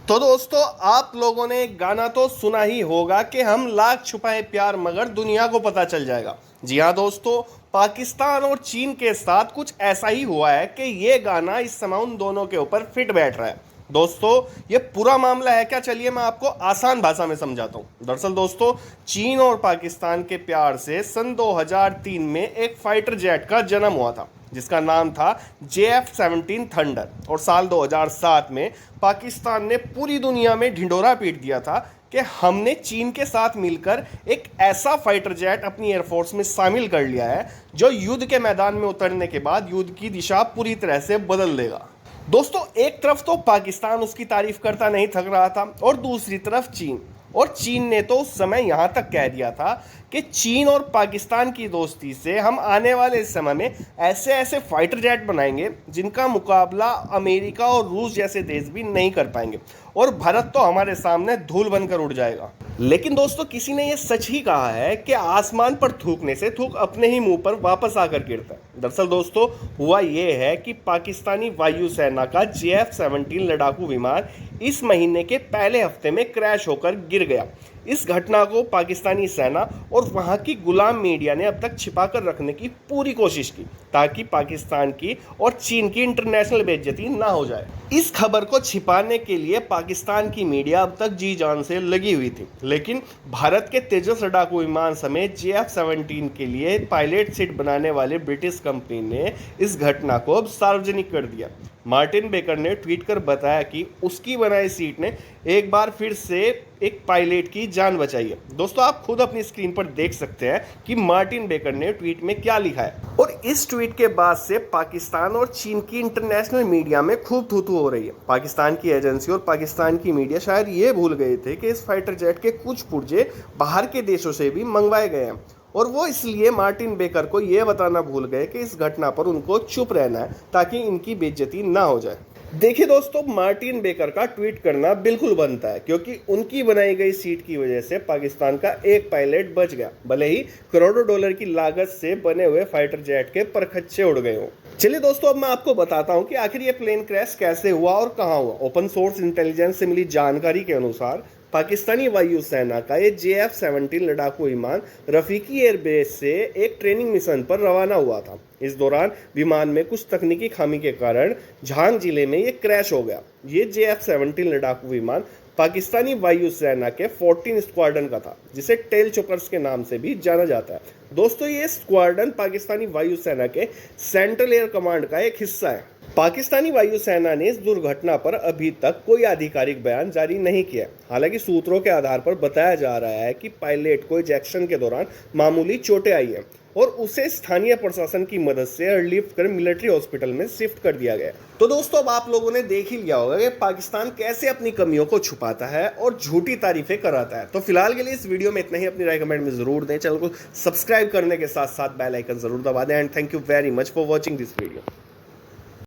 तो दोस्तों, आप लोगों ने एक गाना तो सुना ही होगा कि हम लाख छुपाए प्यार मगर दुनिया को पता चल जाएगा। जी हाँ दोस्तों, पाकिस्तान और चीन के साथ कुछ ऐसा ही हुआ है कि ये गाना इस समय उन दोनों के ऊपर फिट बैठ रहा है। दोस्तों, ये पूरा मामला है क्या, चलिए मैं आपको आसान भाषा में समझाता हूँ। दरअसल दोस्तों, चीन और पाकिस्तान के प्यार से सन 2003 में एक फाइटर जेट का जन्म हुआ था जिसका नाम था JF-17 थंडर। और साल 2007 में पाकिस्तान ने पूरी दुनिया में ढिंढोरा पीट दिया था कि हमने चीन के साथ मिलकर एक ऐसा फाइटर जेट अपनी एयरफोर्स में शामिल कर लिया है जो युद्ध के मैदान में उतरने के बाद युद्ध की दिशा पूरी तरह से बदल देगा। दोस्तों, एक तरफ तो पाकिस्तान उसकी तारीफ करता नहीं थक रहा था और दूसरी तरफ चीन। और चीन ने तो उस समय यहां तक कह दिया था कि चीन और पाकिस्तान की दोस्ती से हम आने वाले समय में ऐसे ऐसे फाइटर जेट बनाएंगे जिनका मुकाबला अमेरिका और रूस जैसे देश भी नहीं कर पाएंगे और भारत तो हमारे सामने धूल बनकर उड़ जाएगा। लेकिन दोस्तों, किसी ने यह सच ही कहा है कि आसमान पर थूकने से थूक अपने ही मुंह पर वापस आकर गिरता है। दरअसल दोस्तों, हुआ यह है कि पाकिस्तानी वायुसेना का JF-17 लड़ाकू विमान इस महीने के पहले हफ्ते में क्रैश होकर गिर गया। इस घटना को पाकिस्तानी सेना और वहां की गुलाम मीडिया ने अब तक छिपाकर रखने की पूरी कोशिश की ताकि पाकिस्तान की और चीन की इंटरनेशनल बेइज्जती ना हो जाए। इस खबर को छिपाने के लिए पाकिस्तान की मीडिया अब तक जी जान से लगी हुई थी, लेकिन भारत के तेजस लड़ाकू विमान समेत JF-17 के लिए पायलट सीट बनाने वाले ब्रिटिश कंपनी ने इस घटना को अब सार्वजनिक कर दिया। मार्टिन बेकर ने ट्वीट कर बताया कि उसकी बनाई सीट ने एक बार फिर से एक पायलट की जान बचाई है। दोस्तों, आप खुद अपनी स्क्रीन पर देख सकते हैं कि मार्टिन बेकर ने ट्वीट में क्या लिखा है। और इस ट्वीट के बाद से पाकिस्तान और चीन की इंटरनेशनल मीडिया में खूब थू-थू हो रही है। पाकिस्तान की एजेंसी और पाकिस्तान की मीडिया शायद ये भूल गए थे कि इस फाइटर जेट के कुछ पुर्जे बाहर के देशों से भी मंगवाए गए हैं और वो इसलिए मार्टिन बेकर को ये बताना भूल गए कि इस घटना पर उनको चुप रहना है ताकि इनकी बेइज्जती ना हो जाए। देखिए दोस्तों, मार्टिन बेकर का ट्वीट करना बिल्कुल बनता है क्योंकि उनकी बनाई गई सीट की वजह से पाकिस्तान का एक पायलट बच गया, भले ही करोड़ों डॉलर की लागत से बने हुए फाइटर जेट के परखच्चे उड़ गए हों। चलिए दोस्तों, अब मैं आपको बताता हूं कि आखिर ये प्लेन क्रैश कैसे हुआ और कहां हुआ। ओपन सोर्स इंटेलिजेंस से मिली जानकारी के अनुसार पाकिस्तानी वायुसेना का ये JF-17 लड़ाकू विमान रफीकी एयरबेस से एक ट्रेनिंग मिशन पर रवाना हुआ था। इस दौरान विमान में कुछ तकनीकी खामी के कारण झांग जिले में ये क्रैश हो गया। ये JF-17 लड़ाकू विमान पाकिस्तानी वायुसेना के 14 स्क्वाड्रन का था, जिसे टेल चोकर्स के नाम से भी जाना जाता है। दोस्तों, ये स्क्वाड्रन पाकिस्तानी वायुसेना के सेंट्रल एयर कमांड का एक हिस्सा है। पाकिस्तानी वायुसेना ने इस दुर्घटना पर अभी तक कोई आधिकारिक बयान जारी नहीं किया। हालांकि सूत्रों के आधार पर बताया जा रहा है कि पायलट को इजेक्शन के दौरान मामूली चोटें आई हैं और उसे स्थानीय प्रशासन की मदद से एयरलिफ्ट कर मिलिट्री हॉस्पिटल में शिफ्ट कर दिया गया। तो दोस्तों, अब आप लोगों ने देख ही लिया होगा कि पाकिस्तान कैसे अपनी कमियों को छुपाता है और झूठी तारीफें कराता है। तो फिलहाल के लिए इस वीडियो में इतना ही। अपनी राय कमेंट में जरूर दें। चैनल को सब्सक्राइब करने के साथ साथ बेल आइकन जरूर दबा दें। And thank you very much for watching this video.